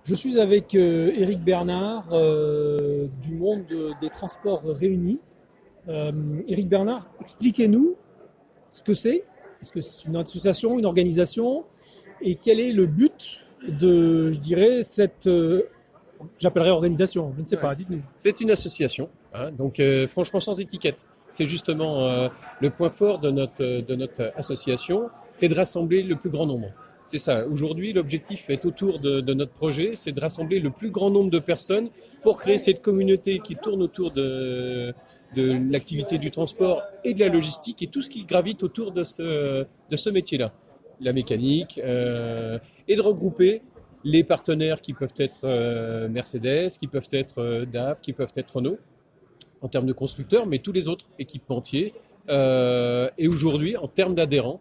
Je suis avec Éric Bernard du monde des transports réunis. Éric Bernard, expliquez-nous ce que c'est. Est-ce que c'est une association, une organisation? Et quel est le but de, je dirais, cette, j'appellerais organisation, je ne sais pas, dites-nous. C'est une association, donc franchement sans étiquette. C'est justement le point fort de notre association, c'est de rassembler le plus grand nombre. C'est ça. Aujourd'hui, l'objectif est autour de notre projet, c'est de rassembler le plus grand nombre de personnes pour créer cette communauté qui tourne autour de l'activité du transport et de la logistique et tout ce qui gravite autour de ce métier-là, la mécanique, et de regrouper les partenaires qui peuvent être Mercedes, qui peuvent être DAF, qui peuvent être Renault, en termes de constructeurs, mais tous les autres équipementiers. Et aujourd'hui, en termes d'adhérents,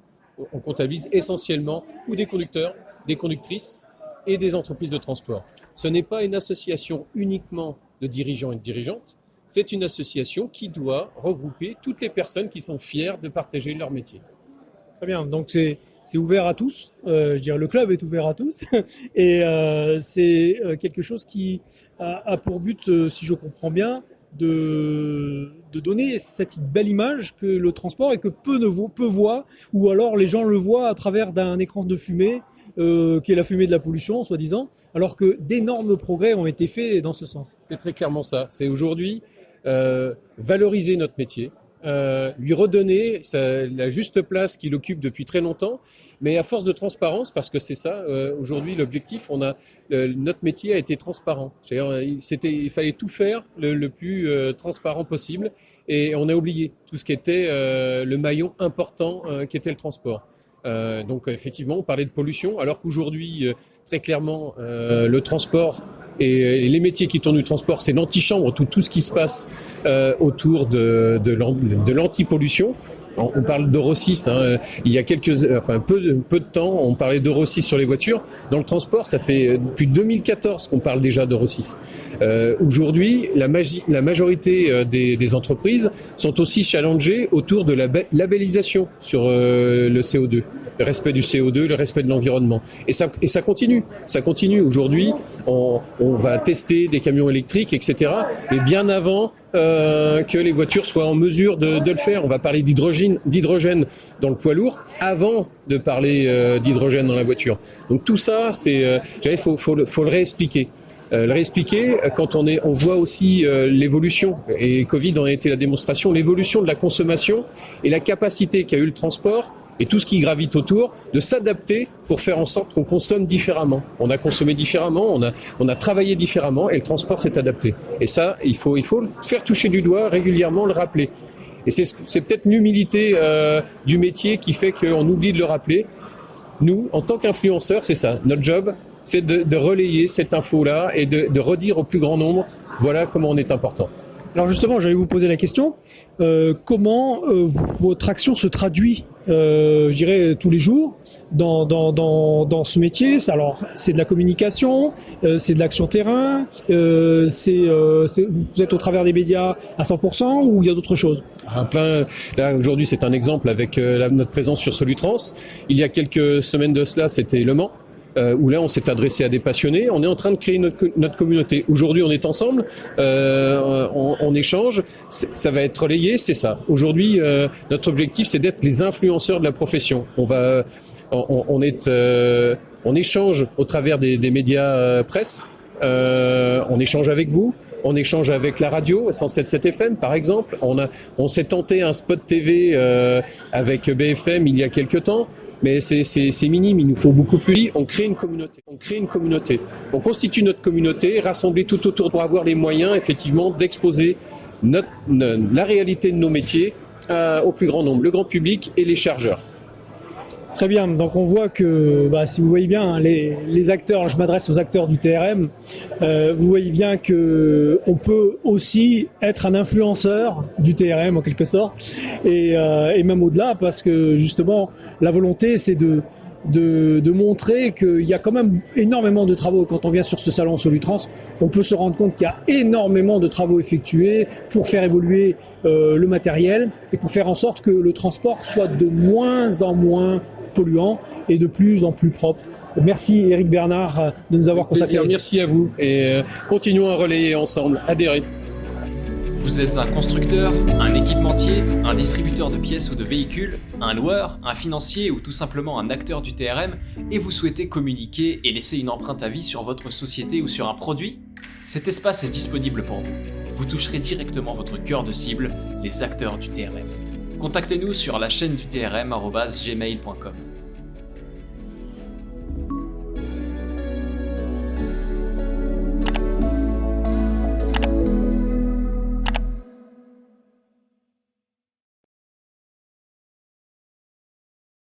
on comptabilise essentiellement ou des conducteurs, des conductrices et des entreprises de transport. Ce n'est pas une association uniquement de dirigeants et de dirigeantes, c'est une association qui doit regrouper toutes les personnes qui sont fières de partager leur métier. Très bien, donc c'est ouvert à tous, je dirais le club est ouvert à tous, et c'est quelque chose qui a pour but, si je comprends bien, de donner cette belle image que le transport et que peu voient, ou alors les gens le voient à travers d'un écran de fumée, qui est la fumée de la pollution, soi-disant, alors que d'énormes progrès ont été faits dans ce sens. C'est très clairement ça. C'est aujourd'hui valoriser notre métier, lui redonner la juste place qu'il occupe depuis très longtemps, mais à force de transparence, parce que c'est ça, aujourd'hui l'objectif, notre métier a été transparent. Il fallait tout faire le plus transparent possible, et on a oublié tout ce qui était le maillon important qui était le transport. Donc effectivement, on parlait de pollution, alors qu'aujourd'hui, très clairement, le transport et les métiers qui tournent du transport, c'est l'antichambre, tout ce qui se passe autour de l'antipollution. On parle d'Euro 6, il y a peu de temps, on parlait d'Euro 6 sur les voitures. Dans le transport, ça fait depuis 2014 qu'on parle déjà d'Euro 6. Aujourd'hui, la majorité des entreprises sont aussi challengées autour de la labellisation sur le CO2, le respect du CO2, le respect de l'environnement. Et ça continue. Ça continue. Aujourd'hui, on va tester des camions électriques, etc. Et bien avant que les voitures soient en mesure de le faire. On va parler d'hydrogène dans le poids lourd avant de parler d'hydrogène dans la voiture. Donc tout ça, faut le réexpliquer. Le réexpliquer quand on voit aussi l'évolution, et Covid en a été la démonstration, l'évolution de la consommation et la capacité qu'a eu le transport et tout ce qui gravite autour, de s'adapter pour faire en sorte qu'on consomme différemment. On a consommé différemment, on a travaillé différemment, et le transport s'est adapté. Et ça, il faut le faire toucher du doigt régulièrement, le rappeler. Et c'est peut-être l'humilité du métier qui fait qu'on oublie de le rappeler. Nous, en tant qu'influenceurs, c'est ça. Notre job, c'est de relayer cette info-là et de redire au plus grand nombre, voilà comment on est important. Alors justement, j'allais vous poser la question, comment votre action se traduit, je dirais, tous les jours dans ce métier? Alors, c'est de la communication, c'est de l'action terrain, vous êtes au travers des médias à 100% ou il y a d'autres choses? Là, aujourd'hui, c'est un exemple avec notre présence sur Solutrans. Il y a quelques semaines de cela, c'était Le Mans, où là on s'est adressé à des passionnés. On est en train de créer notre communauté. Aujourd'hui on est ensemble, on échange, ça va être relayé, c'est ça. Aujourd'hui notre objectif c'est d'être les influenceurs de la profession. On échange au travers des médias presse, on échange avec vous. On échange avec la radio, 107.7 FM par exemple. On s'est tenté un spot TV avec BFM il y a quelques temps. Mais c'est minime, il nous faut beaucoup plus. On crée une communauté. On constitue notre communauté, rassemblée tout autour pour avoir les moyens, effectivement, d'exposer la réalité de nos métiers au plus grand nombre, le grand public et les chargeurs. Très bien, donc on voit que, si vous voyez bien, les acteurs, je m'adresse aux acteurs du TRM, vous voyez bien que on peut aussi être un influenceur du TRM en quelque sorte, et même au-delà, parce que justement, la volonté c'est de montrer qu'il y a quand même énormément de travaux. Quand on vient sur ce salon Solutrans, on peut se rendre compte qu'il y a énormément de travaux effectués pour faire évoluer le matériel et pour faire en sorte que le transport soit de moins en moins polluant et de plus en plus propre. Merci Éric Bernard de nous avoir Avec plaisir. consacré. Merci à vous et continuons à relayer ensemble, adhérer. Vous êtes un constructeur, un équipementier, un distributeur de pièces ou de véhicules, un loueur, un financier ou tout simplement un acteur du TRM et vous souhaitez communiquer et laisser une empreinte à vie sur votre société ou sur un produit ? Cet espace est disponible pour vous. Vous toucherez directement votre cœur de cible, les acteurs du TRM. Contactez-nous sur la chaîne du TRM@gmail.com.